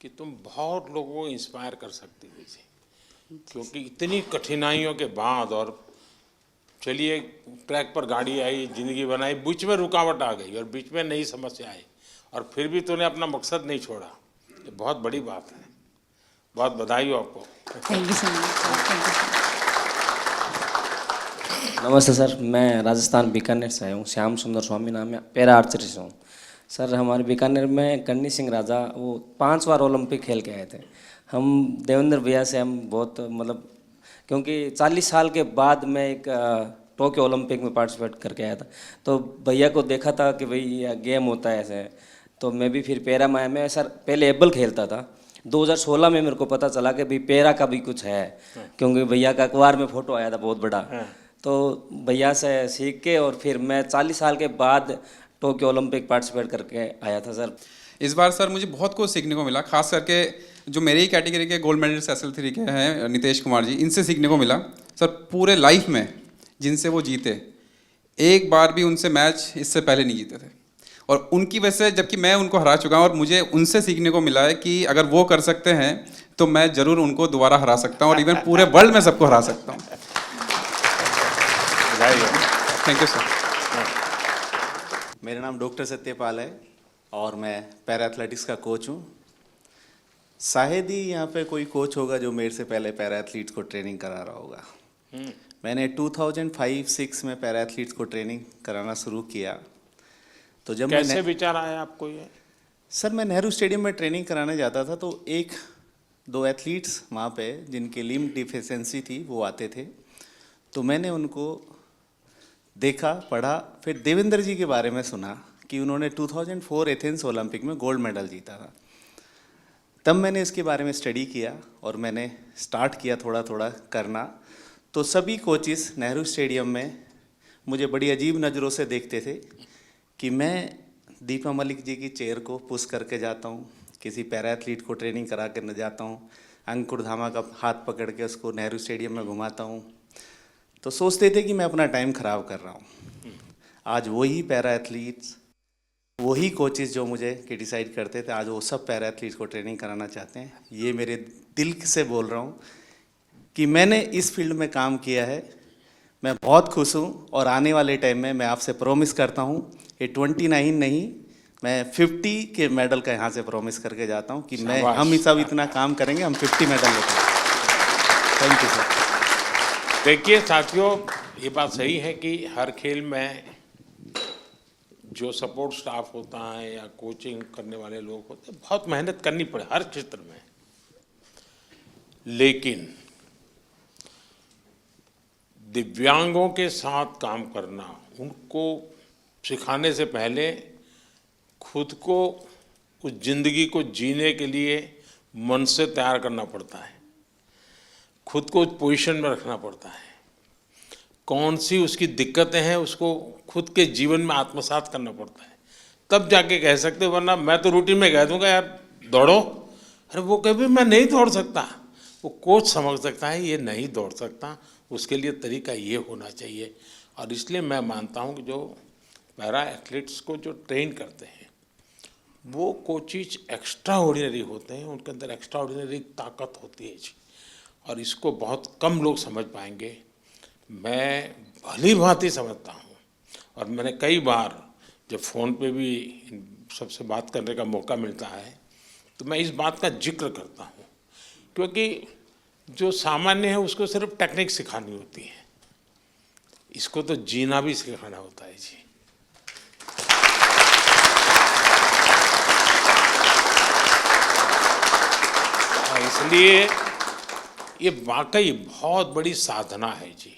कि तुम बहुत लोगों को इंस्पायर कर सकती हो इसे, क्योंकि इतनी कठिनाइयों के बाद और चलिए ट्रैक पर गाड़ी आई, जिंदगी बनाई, बीच में रुकावट आ गई और बीच में नई समस्या आई और फिर भी तूने अपना मकसद नहीं छोड़ा। ये बहुत बड़ी बात है, बहुत बधाई हो आपको। Thank you so much. नमस्ते सर, मैं राजस्थान बीकानेर से आया हूँ। श्याम सुंदर स्वामी नाम है, पैरा आर्चरी से हूँ। सर हमारे बीकानेर में गन्नी सिंह राजा वो 5 बार ओलंपिक खेल के आए थे। हम देवेंद्र भैया से हम बहुत मतलब, क्योंकि 40 साल के बाद मैं एक टोक्यो ओलंपिक में पार्टिसिपेट करके आया था, तो भैया को देखा था कि भाई ये गेम होता है ऐसे। तो मैं भी फिर पैरा में आया। मैं सर पहले एबल खेलता था, 2016 में मेरे को पता चला कि भाई पैरा का भी कुछ है, क्योंकि भैया का अखबार में फ़ोटो आया था बहुत बड़ा। तो भैया से सीख के और फिर मैं 40 साल के बाद टोक्यो ओलंपिक पार्टिसिपेट करके आया था सर। इस बार सर मुझे बहुत कुछ सीखने को मिला, खास करके जो मेरी ही कैटेगरी के गोल्ड मेडलिस्ट SL3 के हैं नितेश कुमार जी, इनसे सीखने को मिला। सर पूरे लाइफ में जिनसे वो जीते, एक बार भी उनसे मैच इससे पहले नहीं जीते थे और उनकी वजह से, जबकि मैं उनको हरा चुका हूँ और मुझे उनसे सीखने को मिला है कि अगर वो कर सकते हैं तो मैं ज़रूर उनको दोबारा हरा सकता हूँ और इवन पूरे वर्ल्ड में सबको हरा सकता हूँ। Thank you sir. मेरा नाम डॉक्टर सत्यपाल है और मैं पैरा एथलेटिक्स का कोच हूँ। शायद ही यहाँ पे कोई कोच होगा जो मेरे से पहले पैरा एथलीट्स को ट्रेनिंग करा रहा होगा। मैंने 2005-06 में पैरा एथलीट्स को ट्रेनिंग कराना शुरू किया। तो जब कैसे विचार आया आपको ये? सर मैं नेहरू स्टेडियम में ट्रेनिंग कराने जाता था, तो 1-2 एथलीट्स वहाँ पे जिनके लिम्ब डिफिशेंसी थी वो आते थे। तो मैंने उनको देखा, पढ़ा, फिर देवेंद्र जी के बारे में सुना कि उन्होंने 2004 एथेंस ओलंपिक में गोल्ड मेडल जीता था। तब मैंने इसके बारे में स्टडी किया और मैंने स्टार्ट किया थोड़ा थोड़ा करना। तो सभी कोचिस नेहरू स्टेडियम में मुझे बड़ी अजीब नज़रों से देखते थे कि मैं दीपा मलिक जी की चेयर को पुश करके जाता हूँ, किसी पैरा एथलीट को ट्रेनिंग करा कर जाता हूँ, अंकुर धामा का हाथ पकड़ के उसको नेहरू स्टेडियम में घुमाता हूँ। तो सोचते थे कि मैं अपना टाइम ख़राब कर रहा हूँ। आज वही पैरा एथलीट्स, वही कोचेस जो मुझे क्रिटिसाइड करते थे, आज वो सब पैरा एथलीट्स को ट्रेनिंग कराना चाहते हैं। ये मेरे दिल से बोल रहा हूँ कि मैंने इस फील्ड में काम किया है, मैं बहुत खुश हूँ और आने वाले टाइम में मैं आपसे प्रॉमिस करता हूँ ये 29 नहीं, मैं 50 के मेडल का यहाँ से प्रॉमिस करके जाता हूँ कि हम सब इतना काम करेंगे, हम 50 मेडल लेते हैं। Thank you sir. देखिए साथियों, ये बात सही है कि हर खेल में जो सपोर्ट स्टाफ होता है या कोचिंग करने वाले लोग होते हैं, बहुत मेहनत करनी पड़े हर क्षेत्र में। लेकिन दिव्यांगों के साथ काम करना, उनको सिखाने से पहले खुद को उस जिंदगी को जीने के लिए मन से तैयार करना पड़ता है, खुद को उस पोजीशन में रखना पड़ता है। कौन सी उसकी दिक्कतें हैं उसको खुद के जीवन में आत्मसात करना पड़ता है, तब जाके कह सकते, वरना मैं तो रूटीन में कह दूंगा यार दौड़ो, अरे वो कभी मैं नहीं दौड़ सकता, वो कोच समझ सकता है ये नहीं दौड़ सकता, उसके लिए तरीका ये होना चाहिए। और इसलिए मैं मानता हूँ कि जो पैरा एथलीट्स को जो ट्रेन करते हैं वो कोचिज एक्स्ट्रा ऑर्डिनरी होते हैं, उनके अंदर एक्स्ट्रा ऑर्डिनरी ताकत होती है जी, और इसको बहुत कम लोग समझ पाएंगे। मैं भली भांति समझता हूँ और मैंने कई बार जब फ़ोन पे भी इन सबसे बात करने का मौका मिलता है तो मैं इस बात का जिक्र करता हूँ, क्योंकि जो सामान्य है उसको सिर्फ टेक्निक सिखानी होती है, इसको तो जीना भी सिखाना होता है जी। इसलिए ये वाकई बहुत बड़ी साधना है जी,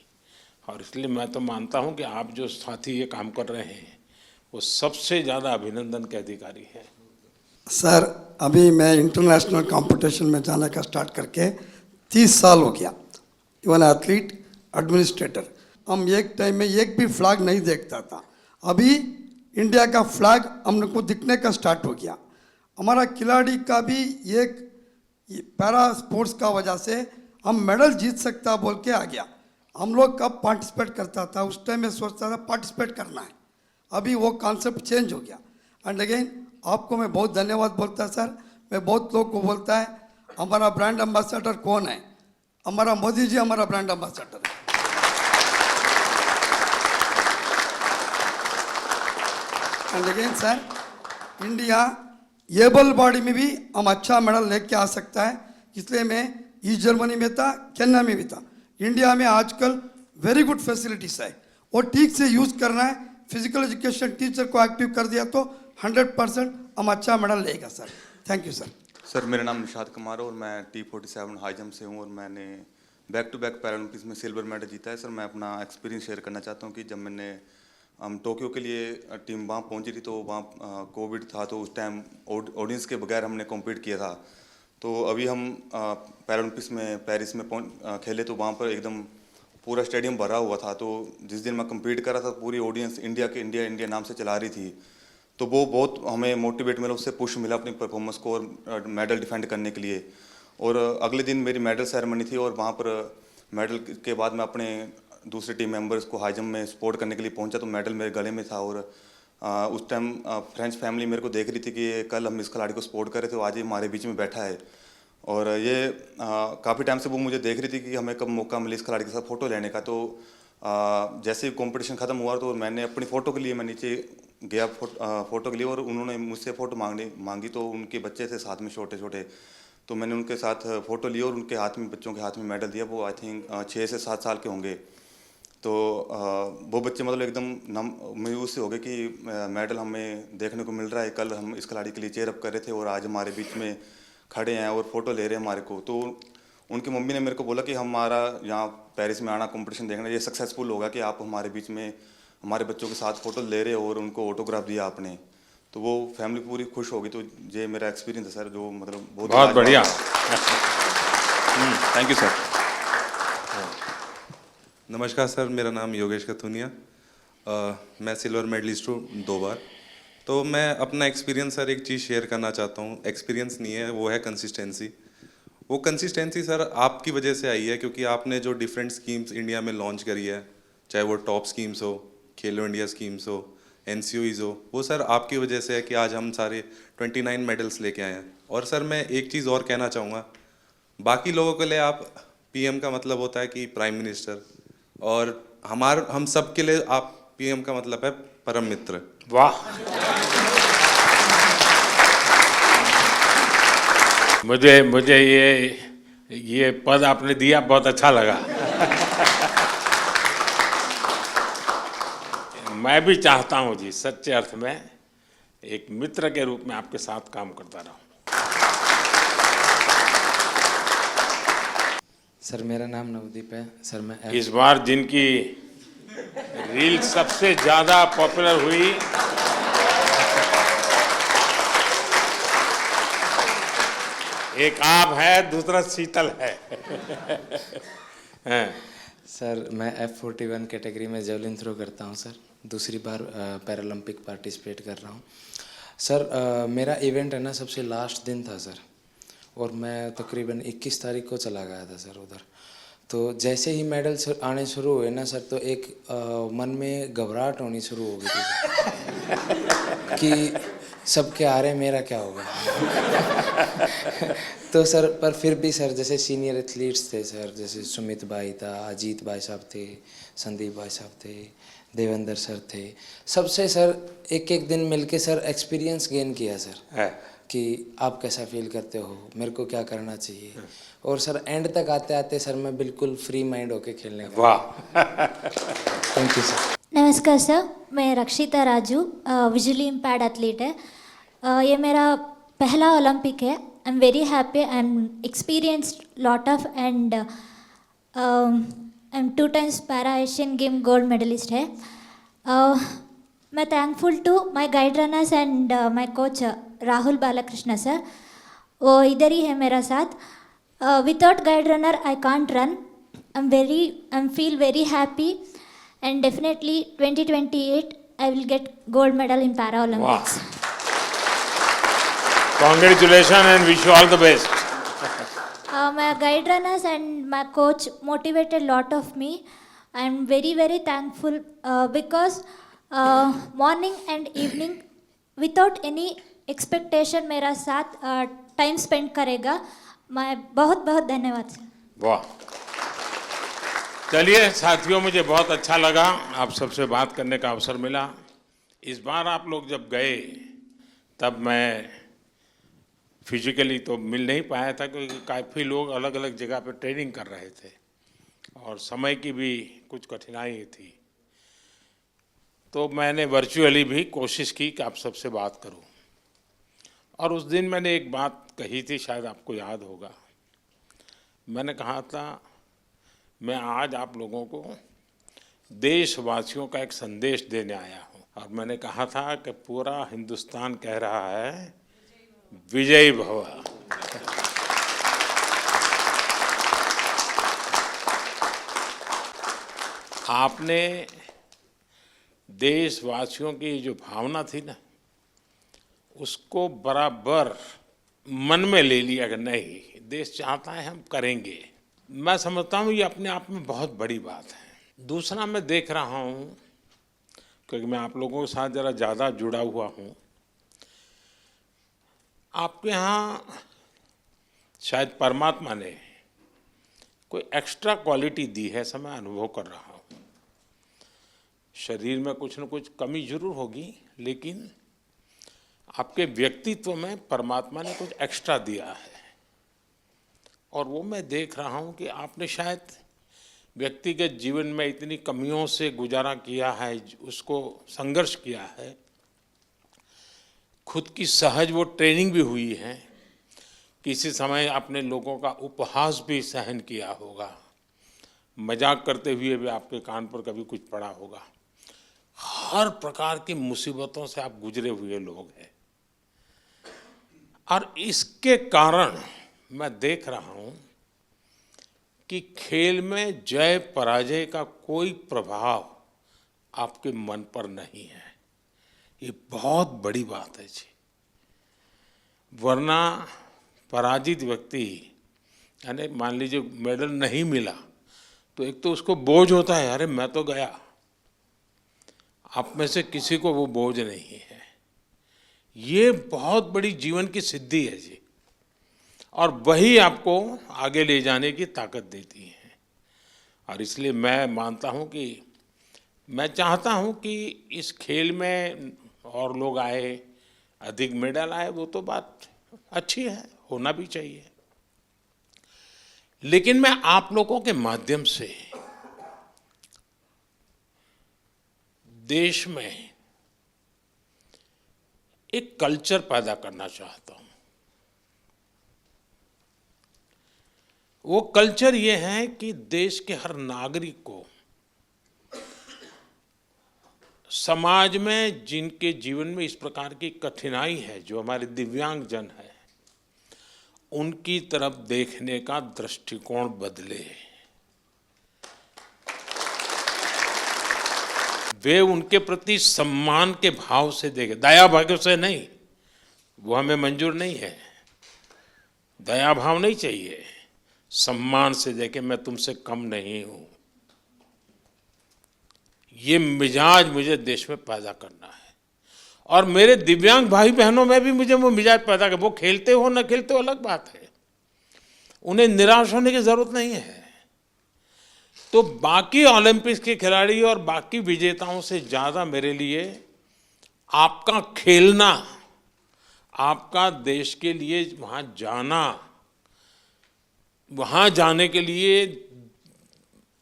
और इसलिए मैं तो मानता हूँ कि आप जो साथी ये काम कर रहे हैं वो सबसे ज़्यादा अभिनंदन के अधिकारी हैं। सर अभी मैं इंटरनेशनल कंपटीशन में जाने का स्टार्ट करके 30 साल हो गया। इवन एथलीट, एडमिनिस्ट्रेटर, हम एक टाइम में एक भी फ्लैग नहीं देखता था, अभी इंडिया का फ्लैग हम को दिखने का स्टार्ट हो गया। हमारा खिलाड़ी का भी एक पैरा स्पोर्ट्स का वजह से हम मेडल जीत सकता बोल के आ गया। हम लोग कब पार्टिसिपेट करता था, उस टाइम में सोचता था पार्टिसिपेट करना है, अभी वो कॉन्सेप्ट चेंज हो गया। एंड अगेन आपको मैं बहुत धन्यवाद बोलता सर। मैं बहुत लोग को बोलता है हमारा ब्रांड एम्बेसडर कौन है, हमारा मोदी जी हमारा ब्रांड एम्बेसडर है। And again sir, India able body में भी हम अच्छा मेडल लेके आ सकता है, इसलिए मैं ईस्ट जर्मनी में था, केन्या में भी था। इंडिया में आजकल वेरी गुड फैसिलिटीज है, वो ठीक से यूज करना है। फिजिकल एजुकेशन टीचर को एक्टिव कर दिया तो 100% हम अच्छा मेडल लेगा sir. Thank you sir. Sir मेरा नाम निशाद कुमार है और मैं T47 हाई जंप से हूँ और मैंने बैक टू बैक पैरालंपिक्स में सिल्वर मेडल जीता है। सर मैं अपना एक्सपीरियंस शेयर करना चाहता हूँ कि जब मैंने हम टोक्यो के लिए टीम वहाँ पहुँची थी तो वहाँ कोविड था, तो उस टाइम ऑडियंस के बगैर हमने कॉम्पीट किया था। तो अभी हम पैरालंपिक्स में पेरिस में खेले तो वहाँ पर एकदम पूरा स्टेडियम भरा हुआ था। तो जिस दिन मैं कम्पीट कर रहा था पूरी ऑडियंस इंडिया नाम से चला रही थी, तो वो बहुत हमें मोटिवेट मिला, उससे पुश मिला अपनी परफॉर्मेंस को और मेडल डिफेंड करने के लिए। और अगले दिन मेरी मेडल सेरेमनी थी और वहाँ पर मेडल के बाद मैं अपने दूसरे टीम मेंबर्स को हाई जंप में सपोर्ट करने के लिए पहुँचा तो मेडल मेरे गले में था। और उस टाइम फ्रेंच फैमिली मेरे को देख रही थी कि कल हम इस खिलाड़ी को सपोर्ट करे थे, आज ये हमारे बीच में बैठा है। और ये काफ़ी टाइम से वो मुझे देख रही थी कि हमें कब मौका मिले इस खिलाड़ी के साथ फ़ोटो लेने का। तो जैसे ही कंपटीशन ख़त्म हुआ तो मैंने अपनी फ़ोटो के लिए मैं नीचे गया फ़ोटो के लिए, और उन्होंने मुझसे फ़ोटो मांगी तो उनके बच्चे थे साथ में छोटे छोटे, तो मैंने उनके साथ फ़ोटो ली और उनके हाथ में, बच्चों के हाथ में मेडल दिया। वो आई थिंक 6 से 7 साल के होंगे। तो वो बच्चे मतलब एकदम मायूस से हो गए कि मेडल हमें देखने को मिल रहा है, कल हम इस खिलाड़ी के लिए चेयर अप कर रहे थे और आज हमारे बीच में खड़े हैं और फोटो ले रहे हैं हमारे को। तो उनकी मम्मी ने मेरे को बोला कि हमारा यहाँ पेरिस में आना कंपटीशन देखना, ये सक्सेसफुल होगा कि आप हमारे बीच में हमारे बच्चों के साथ फोटो ले रहे हो और उनको ऑटोग्राफ दिया आपने। तो वो फैमिली पूरी खुश होगी। तो ये मेरा एक्सपीरियंस है सर, जो मतलब बहुत बढ़िया। Thank you sir. नमस्कार सर, मेरा नाम योगेश कथुनिया, मैं सिल्वर मेडलिस्ट हूँ 2 बार। तो मैं अपना एक्सपीरियंस सर एक चीज़ शेयर करना चाहता हूँ। एक्सपीरियंस नहीं है, वो है कंसिस्टेंसी। वो कंसिस्टेंसी सर आपकी वजह से आई है, क्योंकि आपने जो डिफरेंट स्कीम्स इंडिया में लॉन्च करी है, चाहे वो टॉप स्कीम्स हो, खेलो इंडिया स्कीम्स हो, NCOEs हो, वो सर आपकी वजह से है कि आज हम सारे 29 मेडल्स लेके आए हैं। और सर मैं एक चीज़ और कहना चाहूँगा, बाकी लोगों के लिए आप PM का मतलब होता है कि प्राइम मिनिस्टर, और हम सब के लिए आप PM का मतलब है परम मित्र। वाह, मुझे ये पद आपने दिया, बहुत अच्छा लगा। मैं भी चाहता हूँ जी सच्चे अर्थ में एक मित्र के रूप में आपके साथ काम करता रहूं। सर मेरा नाम नवदीप है सर। मैं इस बार जिनकी रील सबसे ज्यादा पॉपुलर हुई, एक आप है, दूसरा शीतल है। सर मैं F41 कैटेगरी में जेवलिन थ्रो करता हूं सर, दूसरी बार पैरालंपिक पार्टिसिपेट कर रहा हूं सर। मेरा इवेंट है ना सबसे लास्ट दिन था सर, और मैं तकरीबन 21 तारीख को चला गया था सर उधर। तो जैसे ही मेडल आने शुरू हुए ना सर, तो एक मन में घबराहट होनी शुरू हो गई थी कि सबके आ रहे, मेरा क्या होगा। तो सर पर फिर भी सर जैसे सीनियर एथलीट्स थे सर, जैसे सुमित भाई था, अजीत भाई साहब थे, संदीप भाई साहब थे, देवेंद्र सर थे, सबसे सर एक दिन मिलके सर एक्सपीरियंस गेन किया सर कि आप कैसा फील करते हो, मेरे को क्या करना चाहिए। और सर एंड तक आते आते सर मैं बिल्कुल फ्री माइंड होके खेलने का। वाह, थैंक यू सर। नमस्कार सर, मैं रक्षिता राजू, विजुअली इम्पैर्ड एथलीट है। ये मेरा पहला ओलंपिक है I'm very happy. I'm experienced lot of and I'm 2 times para Asian game gold medalist है. मैं thankful to my guide runners and my coach Rahul Balakrishna sir. वो इधर ही है मेरा साथ. Without guide runner I can't run. I'm feel very happy and definitely 2028 I will get gold medal in Paralympics. Congratulations and wish you all the best. My guide runners and my coach motivated lot of me. I'm very very thankful because morning and evening without any expectation मेरा साथ time spend करेगा. मैं बहुत बहुत धन्यवाद sir. वाह, चलिए साथियों, मुझे बहुत अच्छा लगा आप सबसे बात करने का अवसर मिला. इस बार आप लोग जब गए तब मैं फिजिकली तो मिल नहीं पाया था क्योंकि काफ़ी लोग अलग अलग जगह पे ट्रेनिंग कर रहे थे और समय की भी कुछ कठिनाई थी. तो मैंने वर्चुअली भी कोशिश की कि आप सबसे बात करूं. और उस दिन मैंने एक बात कही थी, शायद आपको याद होगा. मैंने कहा था मैं आज आप लोगों को देशवासियों का एक संदेश देने आया हूं. और मैंने कहा था कि पूरा हिंदुस्तान कह रहा है विजयी भव. आपने देशवासियों की जो भावना थी ना, उसको बराबर मन में ले लिया कि नहीं, देश चाहता है हम करेंगे. मैं समझता हूँ ये अपने आप में बहुत बड़ी बात है. दूसरा, मैं देख रहा हूँ क्योंकि मैं आप लोगों के साथ ज़रा ज़्यादा जुड़ा हुआ हूँ, आपके यहाँ शायद परमात्मा ने कोई एक्स्ट्रा क्वालिटी दी है, ऐसा मैं अनुभव कर रहा हूँ. शरीर में कुछ न कुछ कमी जरूर होगी, लेकिन आपके व्यक्तित्व में परमात्मा ने कुछ एक्स्ट्रा दिया है. और वो मैं देख रहा हूँ कि आपने शायद व्यक्तिगत जीवन में इतनी कमियों से गुजारा किया है, उसको संघर्ष किया है, खुद की सहज वो ट्रेनिंग भी हुई है. किसी समय आपने लोगों का उपहास भी सहन किया होगा, मजाक करते हुए भी आपके कान पर कभी कुछ पड़ा होगा. हर प्रकार की मुसीबतों से आप गुजरे हुए लोग हैं. और इसके कारण मैं देख रहा हूं कि खेल में जय पराजय का कोई प्रभाव आपके मन पर नहीं है. ये बहुत बड़ी बात है जी. वरना पराजित व्यक्ति, यानी मान लीजिए मेडल नहीं मिला तो एक तो उसको बोझ होता है, अरे मैं तो गया. आप में से किसी को वो बोझ नहीं है. ये बहुत बड़ी जीवन की सिद्धि है जी, और वही आपको आगे ले जाने की ताकत देती है. और इसलिए मैं मानता हूँ कि मैं चाहता हूँ कि इस खेल में और लोग आए, अधिक मेडल आए, वो तो बात अच्छी है, होना भी चाहिए. लेकिन मैं आप लोगों के माध्यम से देश में एक कल्चर पैदा करना चाहता हूं. वो कल्चर ये है कि देश के हर नागरिक को समाज में जिनके जीवन में इस प्रकार की कठिनाई है, जो हमारे दिव्यांग जन है, उनकी तरफ देखने का दृष्टिकोण बदले. वे उनके प्रति सम्मान के भाव से देखें, दया भाव से नहीं. वो हमें मंजूर नहीं है. दया भाव नहीं चाहिए, सम्मान से देखें, मैं तुमसे कम नहीं हूं. ये मिजाज मुझे देश में पैदा करना है. और मेरे दिव्यांग भाई बहनों में भी मुझे वो मिजाज पैदा कर. वो खेलते हो न खेलते हो अलग बात है, उन्हें निराश होने की जरूरत नहीं है. तो बाकी ओलंपिक्स के खिलाड़ी और बाकी विजेताओं से ज़्यादा मेरे लिए आपका खेलना, आपका देश के लिए वहाँ जाना, वहाँ जाने के लिए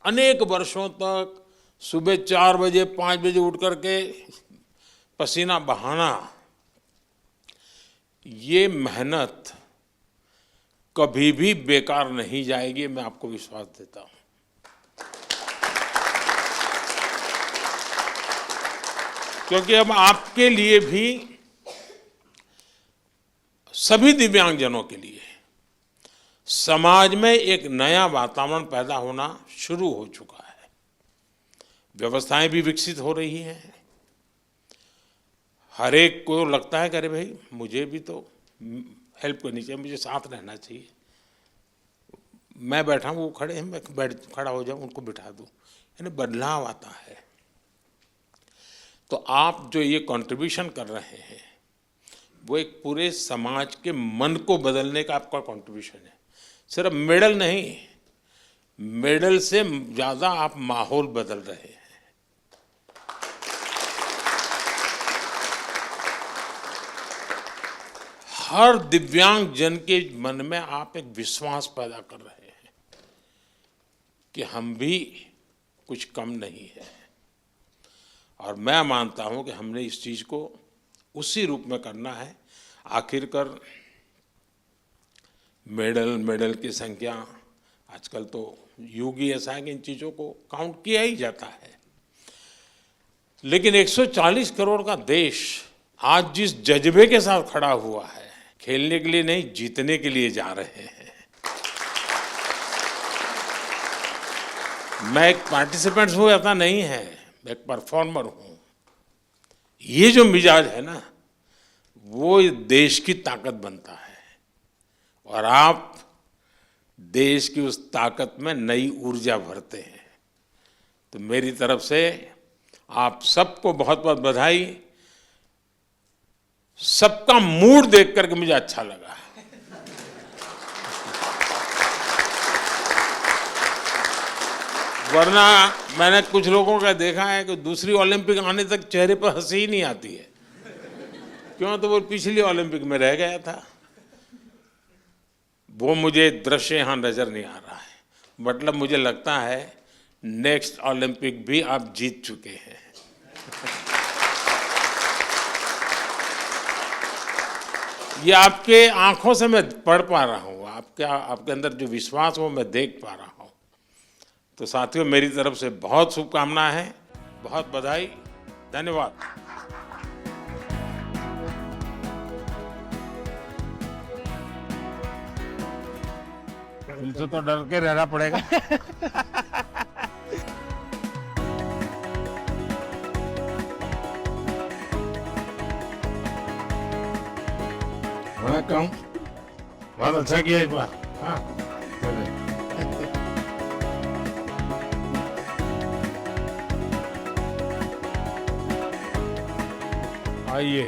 अनेक वर्षों तक सुबह 4 बजे 5 बजे उठ करके पसीना बहाना, ये मेहनत कभी भी बेकार नहीं जाएगी, मैं आपको विश्वास देता हूं। क्योंकि अब आपके लिए भी, सभी दिव्यांगजनों के लिए समाज में एक नया वातावरण पैदा होना शुरू हो चुका है। व्यवस्थाएं भी विकसित हो रही हैं। हर एक को लगता है कि अरे भाई मुझे भी तो हेल्प करनी चाहिए, मुझे साथ रहना चाहिए। मैं बैठा हूँ, वो खड़े हैं, मैं खड़ा हो जाऊँ, उनको बिठा दूँ, यानी बदलाव आता है। तो आप जो ये कंट्रीब्यूशन कर रहे हैं वो एक पूरे समाज के मन को बदलने का आपका कंट्रीब्यूशन है। सिर्फ मेडल नहीं, मेडल से ज़्यादा आप माहौल बदल रहे हैं। हर दिव्यांग जन के मन में आप एक विश्वास पैदा कर रहे हैं कि हम भी कुछ कम नहीं है। और मैं मानता हूं कि हमने इस चीज़ को उसी रूप में करना है। आखिरकार मेडल की संख्या, आजकल तो युग ही ऐसा है कि इन चीज़ों को काउंट किया ही जाता है। लेकिन 140 करोड़ का देश आज जिस जज्बे के साथ खड़ा हुआ है, खेलने के लिए नहीं, जीतने के लिए जा रहे हैं। मैं एक पार्टिसिपेंट हूँ ऐसा नहीं है, मैं एक परफॉर्मर हूँ। ये जो मिजाज है ना, वो देश की ताकत बनता है। और आप देश की उस ताकत में नई ऊर्जा भरते हैं। तो मेरी तरफ से आप सबको बहुत बहुत बधाई। सबका मूड देख करके मुझे अच्छा लगा। वरना मैंने कुछ लोगों का देखा है कि दूसरी ओलंपिक आने तक चेहरे पर हंसी ही नहीं आती है। क्यों? तो वो पिछली ओलंपिक में रह गया था। वो मुझे दृश्य यहाँ नजर नहीं आ रहा है। मतलब मुझे लगता है नेक्स्ट ओलंपिक भी आप जीत चुके हैं। ये आपके आंखों से मैं पढ़ पा रहा हूँ, आपके अंदर जो विश्वास वो मैं देख पा रहा हूँ। तो साथियों, मेरी तरफ से बहुत शुभकामनाएं हैं, बहुत बधाई, धन्यवाद। इनसे तो डर के रहना पड़ेगा। वणक्कम, बहुत अच्छा किया इस बार। हाँ, आइए।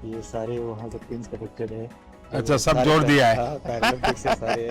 ये सारे वहाँ के टीम्स कनेक्टेड है। अच्छा, सब जोड़ दिया है। हाँ, पैरालंपिक से सारे